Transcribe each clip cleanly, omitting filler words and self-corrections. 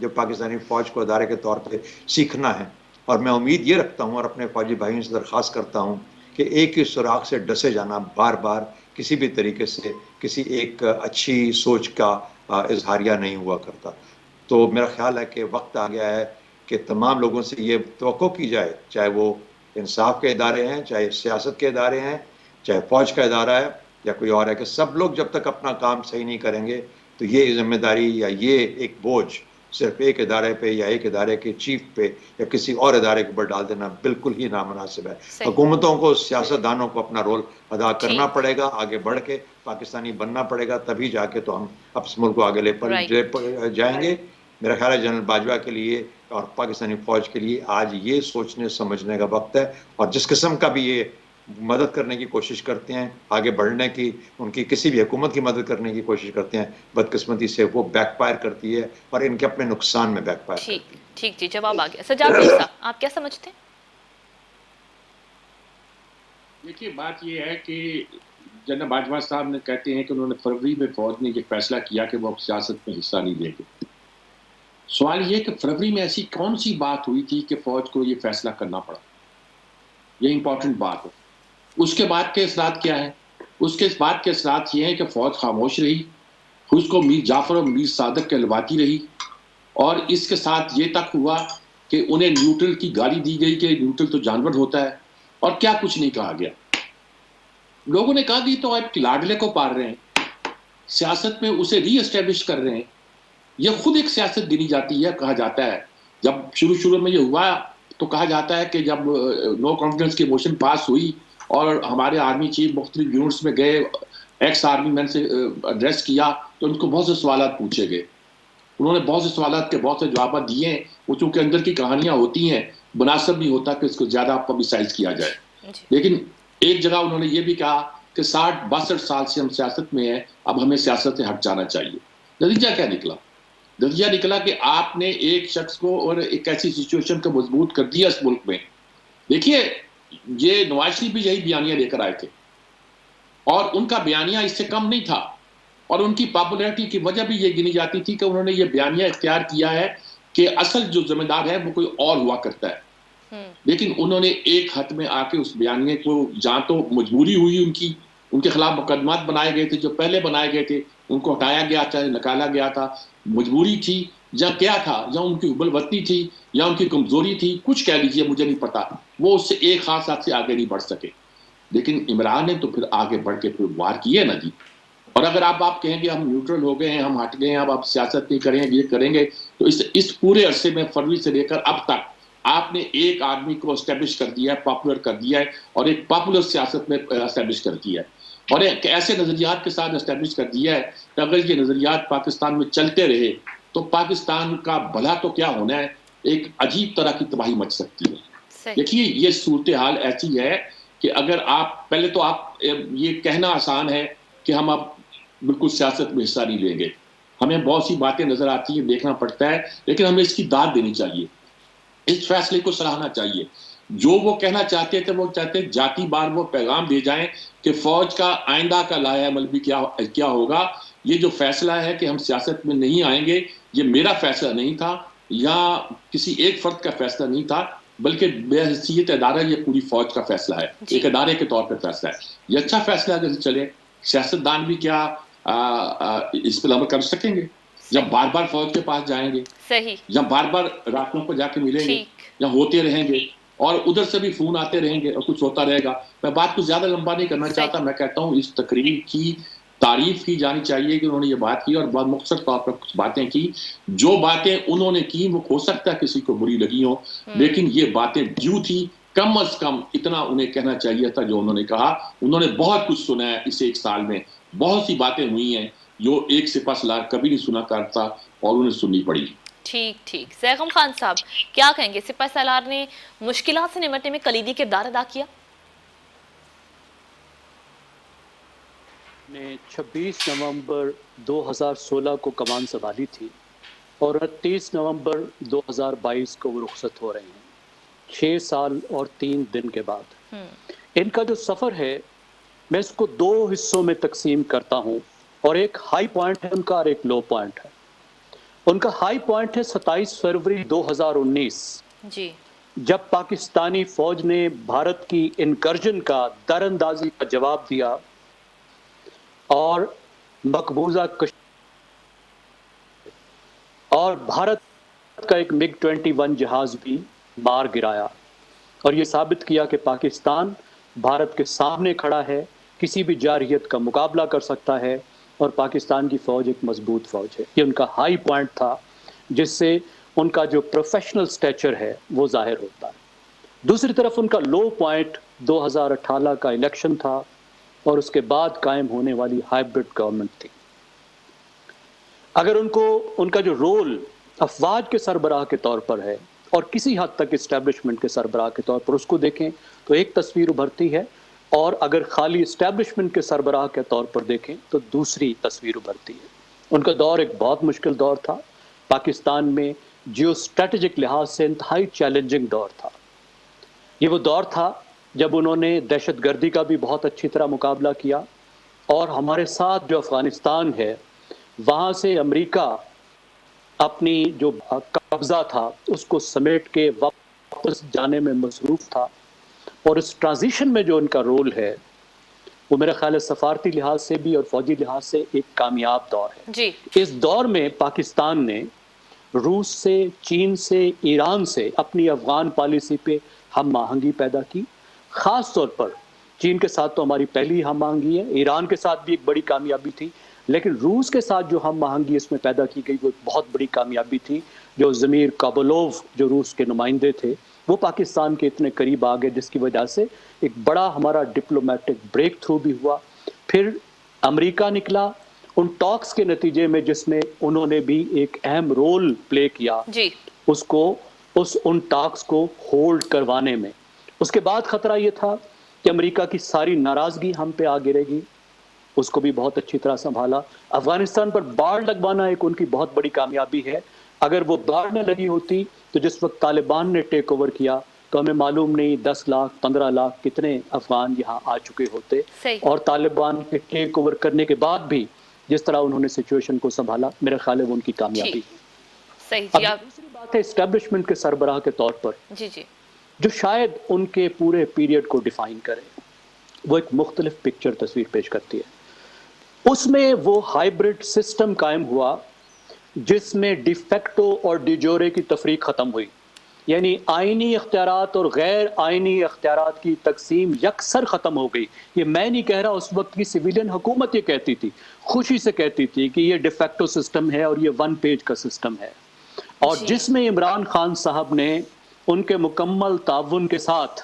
جو پاکستانی فوج کو ادارے کے طور پہ سیکھنا ہے، اور میں امید یہ رکھتا ہوں اور اپنے فوجی بھائیوں سے درخواست کرتا ہوں کہ ایک ہی سراغ سے ڈسے جانا بار بار کسی بھی طریقے سے کسی ایک اچھی سوچ کا اظہاریہ نہیں ہوا کرتا. تو میرا خیال ہے کہ وقت آ گیا ہے کہ تمام لوگوں سے یہ توقع کی جائے، چاہے وہ انصاف کے ادارے ہیں، چاہے سیاست کے ادارے ہیں، چاہے فوج کا ادارہ ہے یا کوئی اور ہے، کہ سب لوگ جب تک اپنا کام صحیح نہیں کریں گے تو یہ ذمہ داری یا یہ ایک بوجھ صرف ایک ادارے پہ یا ایک ادارے کے چیف پہ یا کسی اور ادارے کے اوپر ڈال دینا بالکل ہی نامناسب ہے. صحیح. حکومتوں کو، سیاستدانوں کو اپنا رول ادا کرنا ٹھیک. پڑے گا، آگے بڑھ کے پاکستانی بننا پڑے گا، تبھی جا کے تو ہم اس ملک کو آگے رائٹ. جائیں گے. میرا خیال ہے جنرل باجوہ کے لیے اور پاکستانی فوج کے لیے آج یہ سوچنے سمجھنے کا وقت ہے، اور جس قسم کا بھی یہ مدد کرنے کی کوشش کرتے ہیں، آگے بڑھنے کی، ان کی کسی بھی حکومت کی مدد کرنے کی کوشش کرتے ہیں، بدقسمتی سے وہ بیک فائر کرتی ہے اور ان کے اپنے نقصان میں بیک فائر ٹھیک کرتی ہے. ٹھیک. جی جواب آ گیا. سجاد مرزا آپ کیا سمجھتے ہیں؟ دیکھیے بات یہ ہے کہ جنرل باجوہ صاحب نے کہتے ہیں کہ انہوں نے فروری میں فوج نے یہ فیصلہ کیا کہ وہ اب سیاست میں حصہ نہیں لیں گے. سوال یہ کہ فروری میں ایسی کون سی بات ہوئی تھی کہ فوج کو یہ فیصلہ کرنا پڑا؟ یہ امپورٹنٹ بات ہے. اس کے بعد کے اثرات کیا ہیں؟ اس کے بعد کے اثرات یہ ہیں کہ فوج خاموش رہی، اس کو میر جعفر اور میر صادق کہلواتی رہی، اور اس کے ساتھ یہ تک ہوا کہ انہیں نیوٹرل کی گالی دی گئی کہ نیوٹرل تو جانور ہوتا ہے، اور کیا کچھ نہیں کہا گیا. لوگوں نے کہا کہ تو آپ لاڈلے کو پار رہے ہیں، سیاست میں اسے ری اسٹیبلش کر رہے ہیں. یہ خود ایک سیاست گنی جاتی ہے. کہا جاتا ہے جب شروع میں یہ ہوا تو کہا جاتا ہے کہ جب نو کانفیڈنس کی موشن پاس ہوئی اور ہمارے آرمی چیف مختلف یونٹس میں گئے، ایکس آرمی مین سے ایڈریس کیا تو ان کو بہت سے سوالات پوچھے گئے. انہوں نے بہت سے سوالات کے بہت سے جوابات دیے ہیں. وہ چونکہ اندر کی کہانیاں ہوتی ہیں، مناسب نہیں ہوتا کہ اس کو زیادہ پبلسائز کیا جائے. لیکن ایک جگہ انہوں نے یہ بھی کہا کہ 60-62 سال سے ہم سیاست میں ہیں، اب ہمیں سیاست سے ہٹ جانا چاہیے. نتیجہ کیا نکلا؟ نتیجہ نکلا کہ آپ نے ایک شخص کو اور ایک ایسی سچویشن کو مضبوط کر دیا اس ملک میں. دیکھیے یہ نواز شریف بھی یہی بیانیہ لے کر آئے تھے، اور ان کا بیانیہ اس سے کم نہیں تھا، اور ان کی پاپولیرٹی کی وجہ بھی یہ گنی جاتی تھی کہ انہوں نے یہ بیانیہ اختیار کیا ہے کہ اصل جو ذمہ دار ہے وہ کوئی اور ہوا کرتا ہے. لیکن انہوں نے ایک حد میں آ کے اس بیانیے کو، جہاں تو مجبوری ہوئی ان کے خلاف مقدمات بنائے گئے تھے، جو پہلے بنائے گئے تھے ان کو ہٹایا گیا، چاہے نکالا گیا تھا، مجبوری تھی یا کیا تھا، یا ان کی حب الوطنی تھی یا ان کی کمزوری تھی، کچھ کہہ لیجیے، مجھے نہیں پتا، وہ اس سے ایک خاص حد سے آگے نہیں بڑھ سکے. لیکن عمران نے تو پھر آگے بڑھ کے پھر وار کیے نا جی. اور اگر آپ کہیں گے ہم نیوٹرل ہو گئے ہیں، ہم ہٹ گئے ہیں، اب آپ سیاست نہیں کریں گے، یہ کریں گے، تو اس پورے عرصے میں فروری سے لے کر اب تک آپ نے ایک آدمی کو اسٹیبلش کر دیا ہے، پاپولر کر دیا ہے، اور ایک پاپولر سیاست میں اسٹیبلش کر دیا ہے، اور ایک ایسے نظریات کے ساتھ اسٹیبلش کر دیا ہے کہ اگر یہ نظریات پاکستان میں چلتے رہے تو پاکستان کا بھلا تو کیا ہونا ہے، ایک عجیب طرح کی تباہی مچ سکتی ہے. دیکھیے یہ صورتحال ایسی ہے کہ اگر آپ پہلے تو آپ یہ کہنا آسان ہے کہ ہم اب بالکل سیاست میں حصہ نہیں لیں گے، ہمیں بہت سی باتیں نظر آتی ہیں، دیکھنا پڑتا ہے، لیکن ہمیں اس کی داد دینی چاہیے، اس فیصلے کو سراہنا چاہیے. جو وہ کہنا چاہتے تھے، وہ چاہتے جاتی بار وہ پیغام دے جائیں کہ فوج کا آئندہ کا لائحہ عمل بھی کیا ہوگا. یہ جو فیصلہ ہے کہ ہم سیاست میں نہیں آئیں گے، یہ میرا فیصلہ نہیں تھا یا کسی ایک فرد کا فیصلہ نہیں تھا، بلکہ بے حیثیت ادارہ یہ پوری فوج کا فیصلہ ہے، ایک ادارے کے طور پر فیصلہ ہے. یہ اچھا فیصلہ اگر چلے، سیاستدان بھی کیا اس پر عمل کر سکیں گے؟ جب بار بار فوج کے پاس جائیں گے، یا بار بار راتوں کو جا کے ملیں گے، یا ہوتے رہیں گے اور ادھر سے بھی فون آتے رہیں گے اور کچھ ہوتا رہے گا. میں بات کو زیادہ لمبا نہیں کرنا چاہتا، میں کہتا ہوں اس تقریر کی تعریف کی جانی چاہیے کہ انہوں نے یہ بات کی اور بہت مختصر طور پر کچھ باتیں کی. جو باتیں انہوں نے کی وہ ہو سکتا ہے کسی کو بری لگی ہوں، لیکن یہ باتیں ڈیو تھی، کم از کم اتنا انہیں کہنا چاہیے تھا جو انہوں نے کہا. انہوں نے بہت کچھ سنا ہے اس ایک سال میں، بہت سی باتیں ہوئی ہیں جو ایک سپہ سالار کبھی نہیں سنا کرتا اور انہیں سننی پڑی. ٹھیک. زیغم خان صاحب کیا کہیں گے، سپہ سالار نے مشکلات سے نمٹنے میں کلیدی کردار ادا کیا؟ نے 26 نومبر 2016 کو کمان سنبھالی تھی اور 29 نومبر 2022 کو وہ رخصت ہو رہے ہیں، 6 سال اور 3 دن کے بعد. ان کا جو سفر ہے میں اس کو 2 حصوں میں تقسیم کرتا ہوں، اور ایک ہائی پوائنٹ ہے ان کا اور ایک لو پوائنٹ ہے. ان کا ہائی پوائنٹ ہے 27 فروری 2019 جی جب پاکستانی فوج نے بھارت کی انکرجن کا در اندازی کا جواب دیا اور مقبوضہ اور بھارت کا ایک MiG 21 جہاز بھی مار گرایا، اور یہ ثابت کیا کہ پاکستان بھارت کے سامنے کھڑا ہے، کسی بھی جارحیت کا مقابلہ کر سکتا ہے، اور پاکستان کی فوج ایک مضبوط فوج ہے۔ یہ ان کا ہائی پوائنٹ تھا جس سے ان کا جو پروفیشنل سٹیچر ہے وہ ظاہر ہوتا ہے۔ دوسری طرف ان کا لو پوائنٹ 2018 کا الیکشن تھا اور اس کے بعد قائم ہونے والی ہائیبرڈ گورنمنٹ تھی۔ اگر ان کا جو رول افواج کے سربراہ کے طور پر ہے اور کسی حد تک اسٹیبلشمنٹ کے سربراہ کے طور پر اس کو دیکھیں تو ایک تصویر ابھرتی ہے، اور اگر خالی اسٹیبلشمنٹ کے سربراہ کے طور پر دیکھیں تو دوسری تصویر ابھرتی ہے۔ ان کا دور ایک بہت مشکل دور تھا، پاکستان میں جیو اسٹریٹجک لحاظ سے انتہائی چیلنجنگ دور تھا۔ یہ وہ دور تھا جب انہوں نے دہشت گردی کا بھی بہت اچھی طرح مقابلہ کیا، اور ہمارے ساتھ جو افغانستان ہے وہاں سے امریکہ اپنی جو قبضہ تھا اس کو سمیٹ کے واپس جانے میں مصروف تھا، اور اس ٹرانزیشن میں جو ان کا رول ہے وہ میرا خیال ہے سفارتی لحاظ سے بھی اور فوجی لحاظ سے ایک کامیاب دور ہے۔ جی اس دور میں پاکستان نے روس سے، چین سے، ایران سے اپنی افغان پالیسی پہ ہم آہنگی پیدا کی۔ خاص طور پر چین کے ساتھ تو ہماری پہلی ہم آہنگی ہے، ایران کے ساتھ بھی ایک بڑی کامیابی تھی، لیکن روس کے ساتھ جو ہم آہنگی اس میں پیدا کی گئی وہ ایک بہت بڑی کامیابی تھی۔ جو ضمیر کابلوف جو روس کے نمائندے تھے وہ پاکستان کے اتنے قریب آ گئے، جس کی وجہ سے ایک بڑا ہمارا ڈپلومیٹک بریک تھرو بھی ہوا۔ پھر امریکہ نکلا ان ٹاکس کے نتیجے میں جس میں انہوں نے بھی ایک اہم رول پلے کیا جی ان ٹاکس کو ہولڈ کروانے میں۔ اس کے بعد خطرہ یہ تھا کہ امریکہ کی ساری ناراضگی ہم پہ آ گرے گی، اس کو بھی بہت اچھی طرح سنبھالا۔ افغانستان پر باڑ لگوانا ایک ان کی بہت بڑی کامیابی ہے۔ اگر وہ باڑ نہ لگی ہوتی تو جس وقت طالبان نے ٹیک اوور کیا تو ہمیں معلوم نہیں 10 لاکھ 15 لاکھ کتنے افغان یہاں آ چکے ہوتے، صحیح اور طالبان کے ٹیک اوور کرنے کے بعد بھی جس طرح انہوں نے سچویشن کو سنبھالا، میرا خیال ہے وہ ان کی کامیابی جی ہے۔ صحیح اب جی آپ دوسری بات ہے اسٹیبلشمنٹ کے سربراہ کے طور پر جی جی جو شاید ان کے پورے پیریڈ کو ڈیفائن کرے، وہ ایک مختلف پکچر تصویر پیش کرتی ہے۔ اس میں وہ ہائیبرڈ سسٹم قائم ہوا جس میں ڈی فیکٹو اور ڈی جورے کی تفریق ختم ہوئی، یعنی آئینی اختیارات اور غیر آئینی اختیارات کی تقسیم یکسر ختم ہو گئی۔ یہ میں نہیں کہہ رہا، اس وقت کی سویلین حکومت یہ کہتی تھی، خوشی سے کہتی تھی کہ یہ ڈی فیکٹو سسٹم ہے اور یہ ون پیج کا سسٹم ہے، اور جی جس میں عمران خان صاحب نے ان کے مکمل تعاون کے ساتھ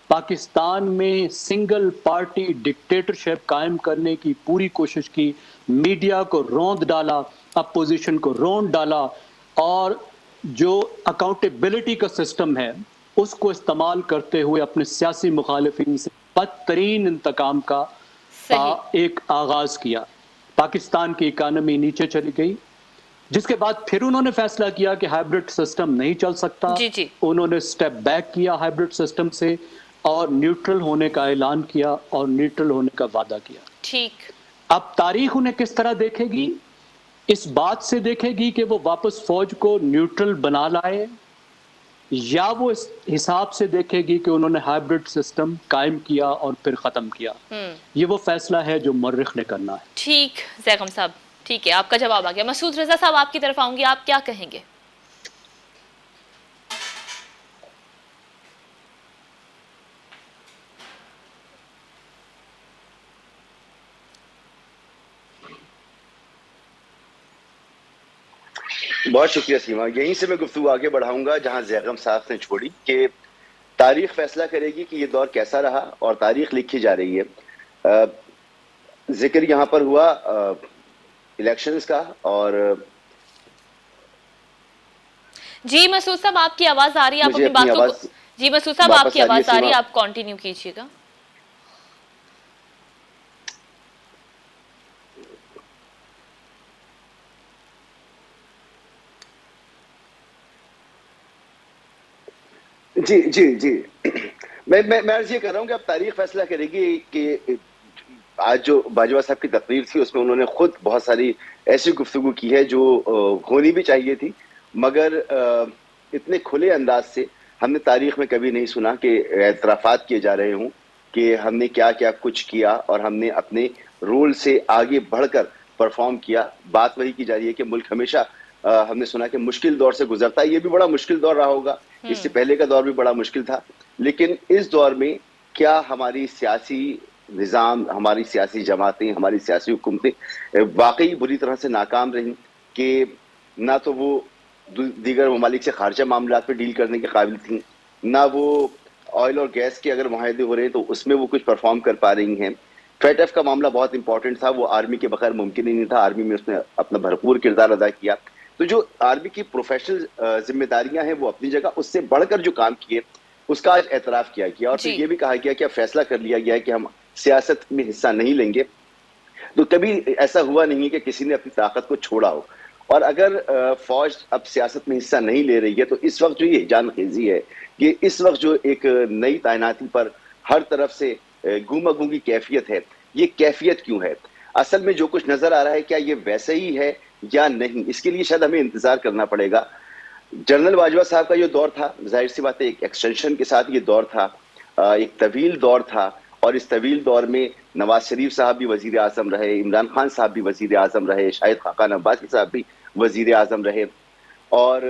پاکستان میں سنگل پارٹی ڈکٹیٹرشپ قائم کرنے کی پوری کوشش کی، میڈیا کو روند ڈالا، اپوزیشن کو روند ڈالا، اور جو اکاؤنٹیبلٹی کا سسٹم ہے اس کو استعمال کرتے ہوئے اپنے سیاسی مخالفین سے بدترین انتقام کا صحیح ایک آغاز کیا۔ پاکستان کی اکانومی نیچے چلی گئی، جس کے بعد پھر انہوں نے فیصلہ کیا کہ ہائیبرڈ سسٹم نہیں چل سکتا۔ جی جی انہوں نے سٹیپ بیک کیا ہائیبرڈ سسٹم سے اور نیوٹرل ہونے کا اعلان کیا اور نیوٹرل ہونے کا وعدہ کیا۔ ٹھیک اب تاریخ انہیں کس طرح دیکھے گی؟ اس بات سے دیکھے گی کہ وہ واپس فوج کو نیوٹرل بنا لائے، یا وہ اس حساب سے دیکھے گی کہ انہوں نے ہائیبرڈ سسٹم قائم کیا اور پھر ختم کیا۔ یہ وہ فیصلہ ہے جو مورخ نے کرنا ہے۔ ٹھیک زیغم صاحب، ٹھیک ہے، آپ کا جواب آ گیا۔ مسعود رضا صاحب آپ کی طرف آؤں گی، آپ کیا کہیں گے؟ بہت شکریہ سیما۔ یہیں سے میں گفتگو آگے بڑھاؤں گا جہاں زیغم صاحب نے چھوڑی، کہ تاریخ فیصلہ کرے گی کہ یہ دور کیسا رہا، اور تاریخ لکھی جا رہی ہے۔ ذکر یہاں پر ہوا الیکشنز کا، اور جی مسعود صاحب آپ کی آواز آ رہی ہے، آپ مجھے اپنی اپنی باتوں کو آواز جی مسعود صاحب آپ کی آواز آ رہی ہے، آپ کنٹینیو کیجیے گا۔ جی میں عرض یہ کر رہا ہوں کہ اب تاریخ فیصلہ کرے گی کہ آج جو باجوہ صاحب کی تقریر تھی اس میں انہوں نے خود بہت ساری ایسی گفتگو کی ہے جو ہونی بھی چاہیے تھی، مگر اتنے کھلے انداز سے ہم نے تاریخ میں کبھی نہیں سنا کہ اعترافات کیے جا رہے ہوں کہ ہم نے کیا کیا کچھ کیا اور ہم نے اپنے رول سے آگے بڑھ کر پرفارم کیا. بات وہی کی جا رہی ہے کہ ملک ہمیشہ ہم نے سنا کہ مشکل دور سے گزرتا ہے، یہ بھی بڑا مشکل دور رہا ہوگا، اس سے پہلے کا دور بھی بڑا مشکل تھا، لیکن اس دور میں کیا ہماری سیاسی نظام، ہماری سیاسی جماعتیں، ہماری سیاسی حکومتیں واقعی بری طرح سے ناکام رہیں کہ نہ تو وہ دیگر ممالک سے خارجہ معاملات پہ ڈیل کرنے کے قابل تھیں، نہ وہ آئل اور گیس کے اگر معاہدے ہو رہے ہیں تو اس میں وہ کچھ پرفارم کر پا رہی ہیں. فیٹ ایف کا معاملہ بہت امپورٹنٹ تھا، وہ آرمی کے بغیر ممکن ہی نہیں تھا، آرمی میں اس نے اپنا بھرپور کردار ادا کیا. تو جو آرمی کی پروفیشنل ذمہ داریاں ہیں وہ اپنی جگہ، اس سے بڑھ کر جو کام کیے اس کا آج اعتراف کیا گیا، اور پھر یہ بھی کہا گیا کہ اب فیصلہ کر لیا گیا ہے کہ ہم سیاست میں حصہ نہیں لیں گے. تو کبھی ایسا ہوا نہیں کہ کسی نے اپنی طاقت کو چھوڑا ہو، اور اگر فوج اب سیاست میں حصہ نہیں لے رہی ہے تو اس وقت جو یہ جان خیزی ہے کہ اس وقت جو ایک نئی تعیناتی پر ہر طرف سے گونگا گونگی کیفیت ہے، یہ کیفیت کیوں ہے؟ اصل میں جو کچھ نظر آ رہا ہے کیا یہ ویسے ہی ہے یا نہیں؟ اس کے لیے شاید ہمیں انتظار کرنا پڑے گا. جنرل باجوہ صاحب کا جو دور تھا، ظاہر سی بات ہے ایک ایکسٹینشن کے ساتھ یہ دور تھا، ایک طویل دور تھا، اور اس طویل دور میں نواز شریف صاحب بھی وزیر اعظم رہے، عمران خان صاحب بھی وزیر اعظم رہے، شاہد خاقان عباسی صاحب بھی وزیر اعظم رہے، اور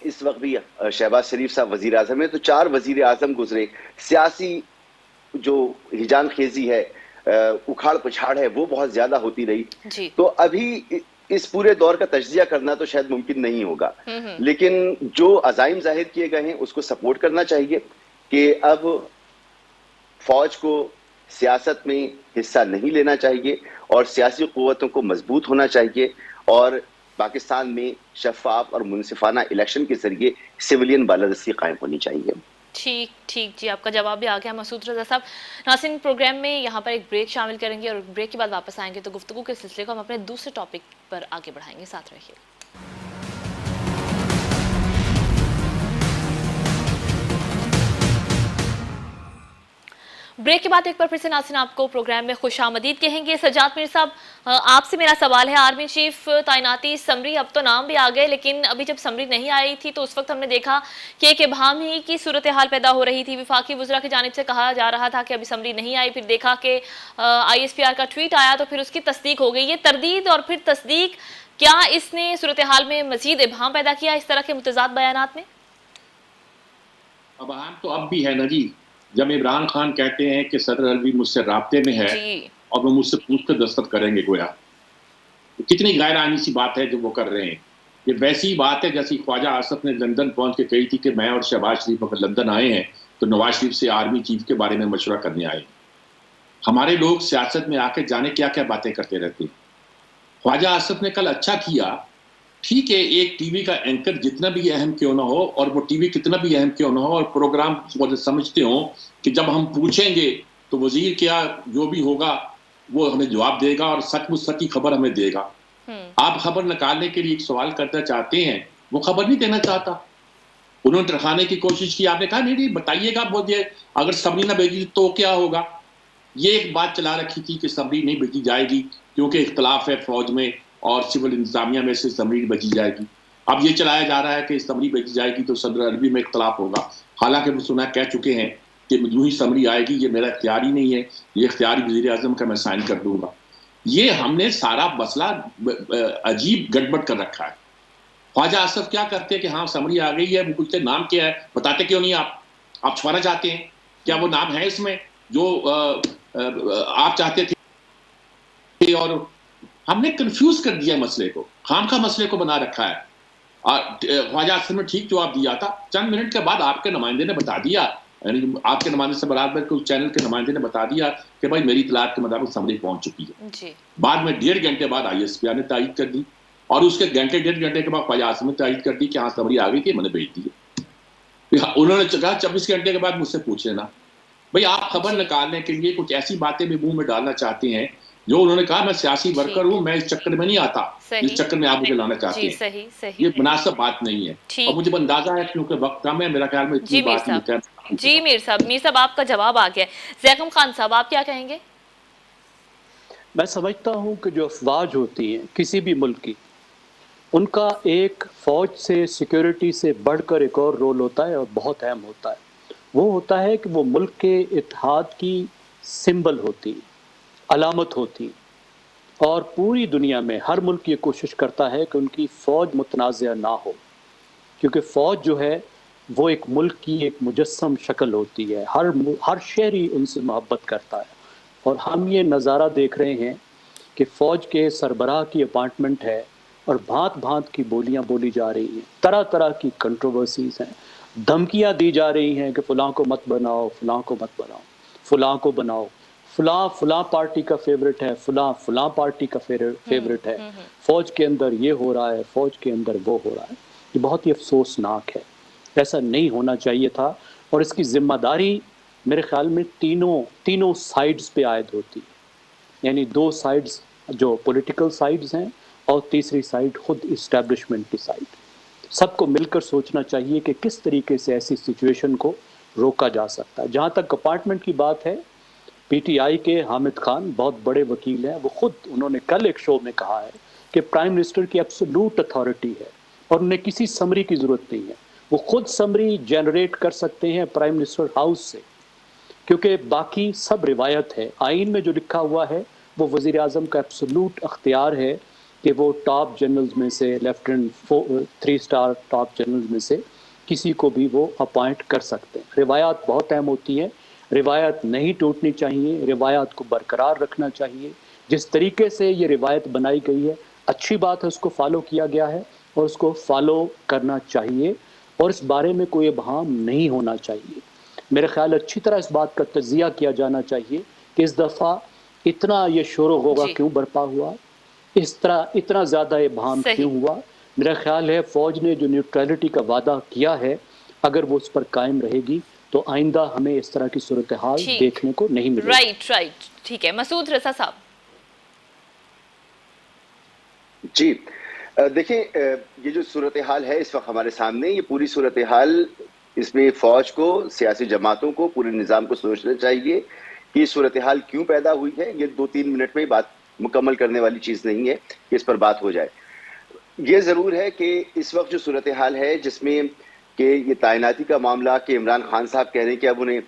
اس وقت بھی شہباز شریف صاحب وزیر اعظم ہیں. تو 4 وزیر اعظم گزرے، سیاسی جو ہجان خیزی ہے، اکھاڑ پچھاڑ ہے، وہ بہت زیادہ ہوتی رہی. تو ابھی اس پورے دور کا تجزیہ کرنا تو شاید ممکن نہیں ہوگا، لیکن جو عزائم ظاہر کیے گئے ہیں اس کو سپورٹ کرنا چاہیے کہ اب فوج کو سیاست میں حصہ نہیں لینا چاہیے اور سیاسی قوتوں کو مضبوط ہونا چاہیے، اور پاکستان میں شفاف اور منصفانہ الیکشن کے ذریعے سویلین بالادستی قائم ہونی چاہیے. ٹھیک جی، آپ کا جواب بھی آ گیا مسعود رضا صاحب. ناظرین، پروگرام میں یہاں پر ایک بریک شامل کریں گے اور بریک کے بعد واپس آئیں گے تو گفتگو کے سلسلے کو ہم اپنے دوسرے ٹاپک پر آگے بڑھائیں گے. ساتھ رہیے. بریک کے بعد ایک بار پھر سے ناظرین آپ کو پروگرام میں خوش آمدید کہیں گے. سجاد میر صاحب، آپ سے میرا سوال ہے، آرمی چیف تعیناتی سمری، اب تو نام بھی آ گئے لیکن ابھی جب سمری نہیں آئی تھی تو اس وقت ہم نے دیکھا کہ ایک ابہام ہی کی صورتحال پیدا ہو رہی تھی. وفاقی وزراء کی جانب سے کہا جا رہا تھا کہ ابھی سمری نہیں آئی، پھر دیکھا کہ ISPR کا ٹویٹ آیا تو پھر اس کی تصدیق ہو گئی. یہ تردید اور پھر تصدیق، کیا اس نے صورتحال میں مزید ابہام پیدا کیا اس طرح کے متضاد بیانات میں؟ ابہام تو اب بھی ہے نا جی. جب عمران خان کہتے ہیں کہ صدر حلبی مجھ سے رابطے میں ہے اور وہ مجھ سے پوچھ کر دستخط کریں گے، گویا کتنی غیر آئینی سی بات ہے جو وہ کر رہے ہیں. یہ ویسی بات ہے جیسی خواجہ آصف نے لندن پہنچ کے کہی تھی کہ میں اور شہباز شریف اگر لندن آئے ہیں تو نواز شریف سے آرمی چیف کے بارے میں مشورہ کرنے آئے. ہمارے لوگ سیاست میں آ کے جانے کیا کیا باتیں کرتے رہتے ہیں. خواجہ آصف نے کل اچھا کیا، ٹھیک ہے، ایک ٹی وی کا اینکر جتنا بھی اہم کیوں نہ ہو اور وہ ٹی وی کتنا بھی اہم کیوں نہ ہو اور پروگرام سمجھتے ہوں کہ جب ہم پوچھیں گے تو وزیر کیا جو بھی ہوگا وہ ہمیں جواب دے گا اور سچ مچ سچ کی خبر ہمیں دے گا. آپ خبر نکالنے کے لیے ایک سوال کرنا چاہتے ہیں، وہ خبر نہیں دینا چاہتا. انہوں نے ٹرکانے کی کوشش کی، آپ نے کہا نہیں بتائیے گا، بولے اگر سمری نہ بھیجی تو کیا ہوگا. یہ ایک بات چلا رکھی تھی کہ سمری نہیں بھیجی جائے گی کیونکہ اختلاف ہے فوج میں اور سول انتظامیہ میں سے سمری بھیجی جائے گی. اب یہ چلایا جا رہا ہے کہ سمری بھیجی جائے گی تو صدر عربی میں اختلاف ہوگا، حالانکہ وہ سنا کہہ چکے ہیں کہ جو ہی سمری آئے گی یہ میرا اختیار ہی نہیں ہے، یہ اختیاری وزیر اعظم کا میں سائن کر دوں گا. یہ ہم نے سارا مسئلہ عجیب گڑبڑ کر رکھا ہے. خواجہ آصف کیا کرتے ہیں کہ ہاں سمری آ گئی ہے، وہ پوچھتے نام کیا ہے، بتاتے کیوں نہیں آپ چھپانا چاہتے ہیں؟ کیا وہ نام ہے اس میں جو آپ چاہتے تھے؟ اور ہم نے کنفیوز کر دیا مسئلے کو، خام کا مسئلے کو بنا رکھا ہے. خواجہ آصف نے ٹھیک جواب دیا تھا، چند منٹ کے بعد آپ کے نمائندے نے بتا دیا، یعنی آپ کے نمائندے سے برابر کے اس چینل کے نمائندے نے بتا دیا کہ بھائی میری اطلاعات کے مطابق سمری پہنچ چکی ہے. بعد میں 1.5 گھنٹے بعد ISPR نے تائید کر دی اور اس کے 1.5 گھنٹے کے بعد خواجہ آصف نے تائید کر دی کہ ہاں سمری آ گئی تھی، میں نے بھیج دی. انہوں نے کہا 24 گھنٹے کے بعد مجھ سے پوچھ لینا. بھائی آپ خبر نکالنے کے لیے کچھ ایسی باتیں بھی منہ میں ڈالنا چاہتے ہیں جو انہوں نے کہا میں سیاسی ورکر ہوں، میں اس چکر میں نہیں آتا جس چکر میں آپ مجھے لانا چاہتے ہیں. یہ مناسب بات نہیں ہے اور مجھے اندازہ ہے کیونکہ وقت کم ہے، میرا خیال میں اتنی بات. جی میر صاحب آپ کا جواب آ گیا. زیغم خان صاحب آپ کیا کہیں گے؟ میں سمجھتا ہوں کہ جو افواج ہوتی ہیں کسی بھی ملک کی، ان کا ایک فوج سے سیکیورٹی سے بڑھ کر ایک اور رول ہوتا ہے اور بہت اہم ہوتا ہے. وہ ہوتا ہے کہ وہ ملک کے اتحاد کی سمبل ہوتی، علامت ہوتی، اور پوری دنیا میں ہر ملک یہ کوشش کرتا ہے کہ ان کی فوج متنازع نہ ہو، کیونکہ فوج جو ہے وہ ایک ملک کی ایک مجسم شکل ہوتی ہے. ہر شہری ان سے محبت کرتا ہے. اور ہم یہ نظارہ دیکھ رہے ہیں کہ فوج کے سربراہ کی اپائنٹمنٹ ہے اور بھانت بھانت کی بولیاں بولی جا رہی ہیں، طرح طرح کی کنٹروورسیز ہیں، دھمکیاں دی جا رہی ہیں کہ فلاں کو مت بناؤ، فلاں کو مت بناؤ، فلاں کو بناؤ، فلاں فلاں پارٹی کا فیوریٹ ہے، فلاں فلاں پارٹی کا فیوریٹ ہے، فوج کے اندر یہ ہو رہا ہے، فوج کے اندر وہ ہو رہا ہے. یہ بہت ہی افسوسناک ہے. ایسا نہیں ہونا چاہیے تھا، اور اس کی ذمہ داری میرے خیال میں تینوں سائیڈز پہ عائد ہوتی ہے. یعنی دو سائیڈز جو پولیٹیکل سائیڈز ہیں، اور تیسری سائیڈ خود اسٹیبلشمنٹ کی سائیڈ. سب کو مل کر سوچنا چاہیے کہ کس طریقے سے ایسی سچویشن کو روکا جا سکتا ہے. جہاں تک اپارٹمنٹ کی بات ہے، پی ٹی آئی کے حامد خان بہت بڑے وکیل ہیں، وہ خود انہوں نے کل ایک شو میں کہا ہے کہ پرائم منسٹر کی ایبسولوٹ اتھارٹی ہے اور انہیں کسی سمری کی ضرورت نہیں ہے. وہ خود سمری جنریٹ کر سکتے ہیں پرائم منسٹر ہاؤس سے، کیونکہ باقی سب روایت ہے. آئین میں جو لکھا ہوا ہے وہ وزیر اعظم کا ایبسولوٹ اختیار ہے کہ وہ ٹاپ جنرلز میں سے، لیفٹنٹ 3 اسٹار ٹاپ جنرلز میں سے کسی کو بھی وہ اپوائنٹ کر سکتے ہیں. روایات بہت اہم ہوتی ہیں، روایت نہیں ٹوٹنی چاہیے، روایات کو برقرار رکھنا چاہیے. جس طریقے سے یہ روایت بنائی گئی ہے اچھی بات ہے، اس کو فالو کیا گیا ہے اور اس کو فالو کرنا چاہیے، اور اس بارے میں کوئی ابہام نہیں ہونا چاہیے. میرے خیال اچھی طرح اس بات کا تجزیہ کیا جانا چاہیے کہ اس دفعہ اتنا یہ شور و غوغا جی کیوں برپا ہوا، اس طرح اتنا زیادہ ابہام صحیح. کیوں ہوا. میرا خیال ہے فوج نے جو نیوٹرلٹی کا وعدہ کیا ہے، اگر وہ اس پر قائم رہے گی تو آئندہ ہمیں اس طرح کی صورتحال ٹھیک، دیکھنے کو نہیں ملے گی. رائٹ. ٹھیک ہے، مسعود رضا صاحب. جی دیکھیں، یہ جو صورتحال ہے اس وقت ہمارے سامنے، یہ پوری صورتحال، اس میں فوج کو، سیاسی جماعتوں کو، پورے نظام کو سوچنا چاہیے کہ یہ صورتحال کیوں پیدا ہوئی ہے. یہ 2-3 منٹ میں بات مکمل کرنے والی چیز نہیں ہے کہ اس پر بات ہو جائے. یہ ضرور ہے کہ اس وقت جو صورتحال ہے جس میں کہ یہ تعیناتی کا معاملہ، کہ عمران خان صاحب کہہ رہے ہیں کہ اب انہیں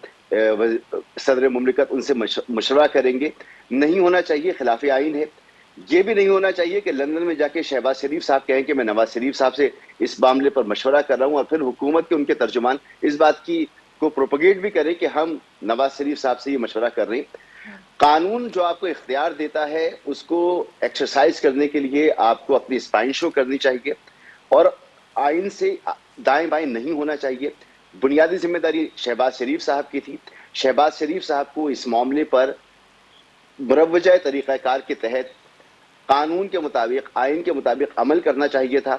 صدر مملکت ان سے مشورہ کریں گے، نہیں ہونا چاہیے، خلاف آئین ہے. یہ بھی نہیں ہونا چاہیے کہ لندن میں جا کے شہباز شریف صاحب کہیں کہ میں نواز شریف صاحب سے اس معاملے پر مشورہ کر رہا ہوں، اور پھر حکومت کے ان کے ترجمان اس بات کی کو پروپیگیٹ بھی کریں کہ ہم نواز شریف صاحب سے یہ مشورہ کر رہے ہیں. قانون جو آپ کو اختیار دیتا ہے اس کو ایکسرسائز کرنے کے لیے آپ کو اپنی اسپائن شو کرنی چاہیے، اور آئین سے دائیں بائیں نہیں ہونا چاہیے. بنیادی ذمہ داری شہباز شریف صاحب کی تھی. شہباز شریف صاحب کو اس معاملے پر مروجہ طریقہ کار کے تحت قانون کے مطابق، آئین کے مطابق عمل کرنا چاہیے تھا،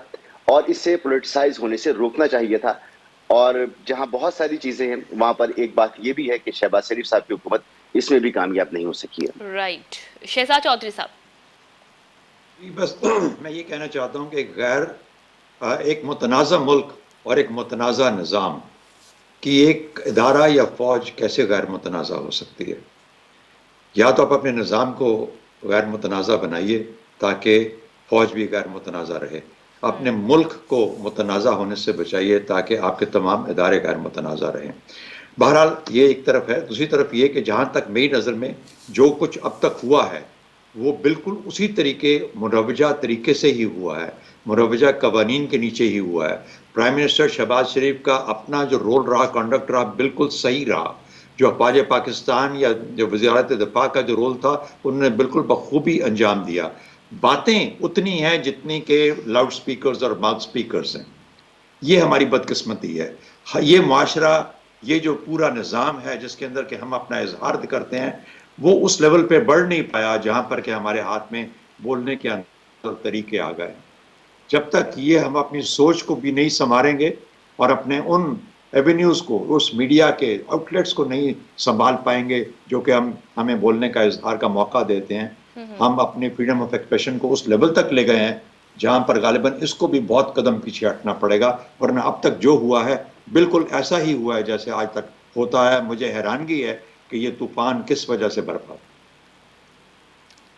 اور اس سے پولیٹیسائز ہونے سے روکنا چاہیے تھا. اور جہاں بہت ساری چیزیں ہیں وہاں پر ایک بات یہ بھی ہے کہ شہباز شریف صاحب کی حکومت اس میں بھی کامیاب نہیں ہو سکی ہے. رائٹ. شہزاد چودھری صاحب. بس میں یہ کہنا چاہتا ہوں کہ ایک متنازع ملک اور ایک متنازع نظام کی ایک ادارہ یا فوج کیسے غیر متنازع ہو سکتی ہے. یا تو آپ اپنے نظام کو غیر متنازع بنائیے تاکہ فوج بھی غیر متنازع رہے. اپنے ملک کو متنازع ہونے سے بچائیے تاکہ آپ کے تمام ادارے غیر متنازع رہیں. بہرحال یہ ایک طرف ہے. دوسری طرف یہ کہ جہاں تک میری نظر میں جو کچھ اب تک ہوا ہے وہ بالکل اسی مروجہ طریقے سے ہی ہوا ہے، مروجہ قوانین کے نیچے ہی ہوا ہے. پرائم منسٹر شہباز شریف کا اپنا جو رول رہا، کنڈکٹ رہا، بالکل صحیح رہا. جو افواج پاکستان یا جو وزارت دفاع کا جو رول تھا انہوں نے بالکل بخوبی انجام دیا. باتیں اتنی ہیں جتنی کہ لاؤڈ سپیکرز اور ماؤتھ سپیکرز ہیں. یہ ہماری بدقسمتی ہے. یہ معاشرہ، یہ جو پورا نظام ہے جس کے اندر کہ ہم اپنا اظہار کرتے ہیں، وہ اس لیول پہ بڑھ نہیں پایا جہاں پر کہ ہمارے ہاتھ میں بولنے کے طریقے آ گئے. جب تک یہ ہم اپنی سوچ کو بھی نہیں سنواریں گے اور اپنے ان ایونیوز کو، اس میڈیا کے آؤٹ لیٹس کو نہیں سنبھال پائیں گے جو کہ ہمیں بولنے کا، اظہار کا موقع دیتے ہیں، ہم اپنے فریڈم آف ایکسپریشن کو اس لیول تک لے گئے ہیں جہاں پر غالباً اس کو بھی بہت قدم پیچھے ہٹنا پڑے گا. ورنہ اب تک جو ہوا ہے بالکل ایسا ہی ہوا ہے جیسے آج تک ہوتا ہے. مجھے حیرانگی ہے کہ یہ طوفان کس وجہ سے برپا.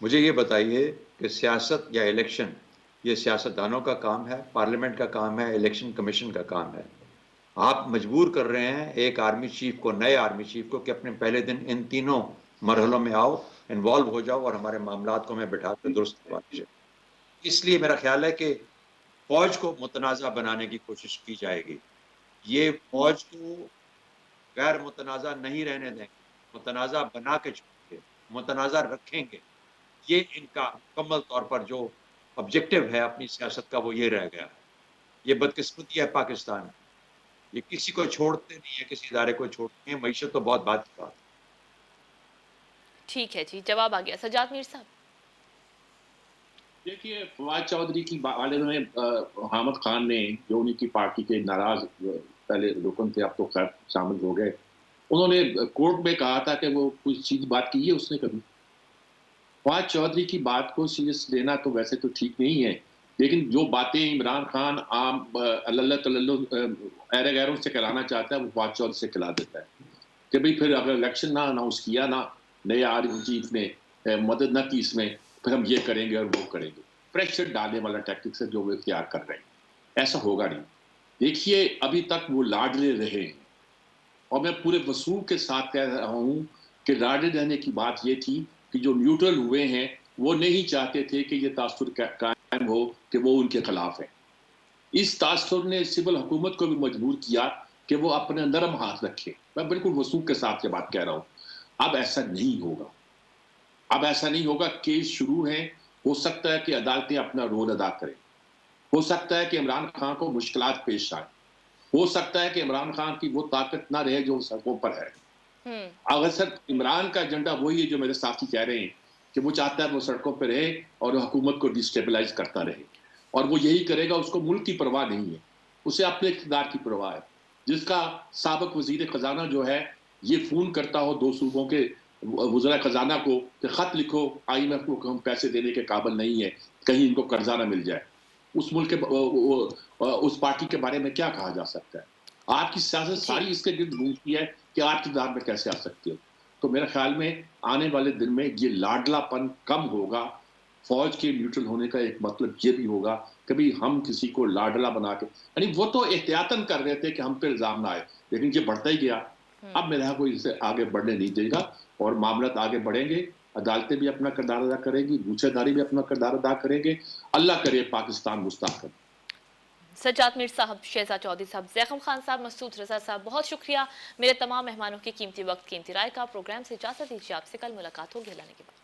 مجھے یہ بتائیے کہ سیاست یا الیکشن یہ سیاستدانوں کا کام ہے، پارلیمنٹ کا کام ہے، الیکشن کمیشن کا کام ہے. آپ مجبور کر رہے ہیں ایک آرمی چیف کو، نئے آرمی چیف کو، کہ اپنے پہلے دن ان تینوں مرحلوں میں آؤ، انوالو ہو جاؤ اور ہمارے معاملات کو میں بٹھا کر درست کروا دیجیے. اس لیے میرا خیال ہے کہ فوج کو متنازع بنانے کی کوشش کی جائے گی. یہ فوج کو غیر متنازع نہیں رہنے دیں گے، متنازع بنا کے چھوڑیں گے، متنازع رکھیں گے. یہ ان کا مکمل طور پر جو آبجیکٹو ہے اپنی سیاست کا، وہ یہ رہ گیا ہے. یہ بدقسمتی ہے پاکستان کی. یہ کسی کو چھوڑتے نہیں ہے، کسی ادارے کو چھوڑتے ہیں. معیشت تو بہت بات کی بات ہے. ٹھیک ہے جی، جواب آ گیا. سجاد میر صاحب. دیکھیے، فواد چودھری کی بارے میں حامد خان نے، جو ان کی پارٹی کے ناراض پہلے رکن تھے، اب تو خیر شامل ہو گئے، انہوں نے کورٹ میں کہا تھا کہ وہ کوئی سیدھی بات کی ہے اس نے کبھی. فواد چودھری کی بات کو سیریس لینا تو ویسے تو ٹھیک نہیں ہے، لیکن جو باتیں عمران خان عام اللہ ایرے غیروں سے کرانا چاہتا ہے، وہ فواد چودھری سے کھلا دیتا ہے کہ بھئی پھر اگر الیکشن نہ اناؤنس کیا نا نئے آرمی چیف نے، مدد نہ کی اس میں، پھر ہم یہ کریں گے اور وہ کریں گے. پریشر ڈالنے والا ٹیکٹکس ہے جو وہ اختیار کر رہے ہیں. ایسا ہوگا نہیں. دیکھیے، ابھی تک وہ لاڈلے رہے ہیں، اور میں پورے وثوق کے ساتھ کہہ رہا ہوں کہ لاڈلے رہنے کی بات یہ تھی کہ جو نیوٹرل ہوئے ہیں وہ نہیں چاہتے تھے کہ یہ تاثر قائم ہو کہ وہ ان کے خلاف ہے. اس تاثر نے سول حکومت کو بھی مجبور کیا کہ وہ اپنے نرم ہاتھ رکھے. میں بالکل وثوق کے ساتھ یہ بات کہہ رہا ہوں. اب ایسا نہیں ہوگا. اب ایسا نہیں ہوگا. کیس شروع ہیں، ہو سکتا ہے کہ عدالتیں اپنا رول ادا کریں، ہو سکتا ہے کہ عمران خان کو مشکلات پیش آئیں، ہو سکتا ہے کہ عمران خان کی وہ طاقت نہ رہے جو سڑکوں پر ہے. اگر سر عمران کا ایجنڈا وہی ہے جو میرے ساتھی کہہ رہے ہیں کہ وہ چاہتا ہے وہ سڑکوں پہ رہے اور حکومت کو ڈسٹیبلائز کرتا رہے، اور وہ یہی کرے گا. اس کو ملک کی پرواہ نہیں ہے، اسے اپنے اقتدار کی پرواہ ہے. جس کا سابق وزیر خزانہ جو ہے یہ فون کرتا ہو دو صوبوں کے وزراء خزانہ کو کہ خط لکھو IMF کو کہ ہم پیسے دینے کے قابل نہیں ہیں، کہیں ان کو قرضہ نہ مل جائے، اس ملک کے اس پارٹی کے بارے میں کیا کہا جا سکتا ہے؟ آپ کی سیاست ساری اس کے گرد گھومتی ہے کہ آپ اقتدار میں کیسے آ سکتے ہو. تو میرے خیال میں آنے والے دن میں یہ لاڈلا پن کم ہوگا. فوج کے نیوٹرل ہونے کا ایک مطلب یہ بھی ہوگا کہ بھی ہم کسی کو لاڈلا بنا کے، یعنی وہ تو احتیاطاً کر رہے تھے کہ ہم پہ الزام نہ آئے، لیکن یہ بڑھتا ہی گیا. اب میرا کوئی اسے آگے بڑھنے نہیں دے گا، اور معاملات آگے بڑھیں گے. عدالتیں بھی اپنا کردار ادا کریں گی، دوسرے داری بھی اپنا کردار ادا کریں گے. اللہ کرے پاکستان مستحکم. سجاد میر صاحب، شہزاد چودھری صاحب، زیغم خان صاحب، مسعود رضا صاحب، بہت شکریہ میرے تمام مہمانوں کی قیمتی وقت، قیمتی رائے کا. پروگرام سے اجازت دیجیے، آپ سے کل ملاقات ہوگی. اللہ نے کے بعد.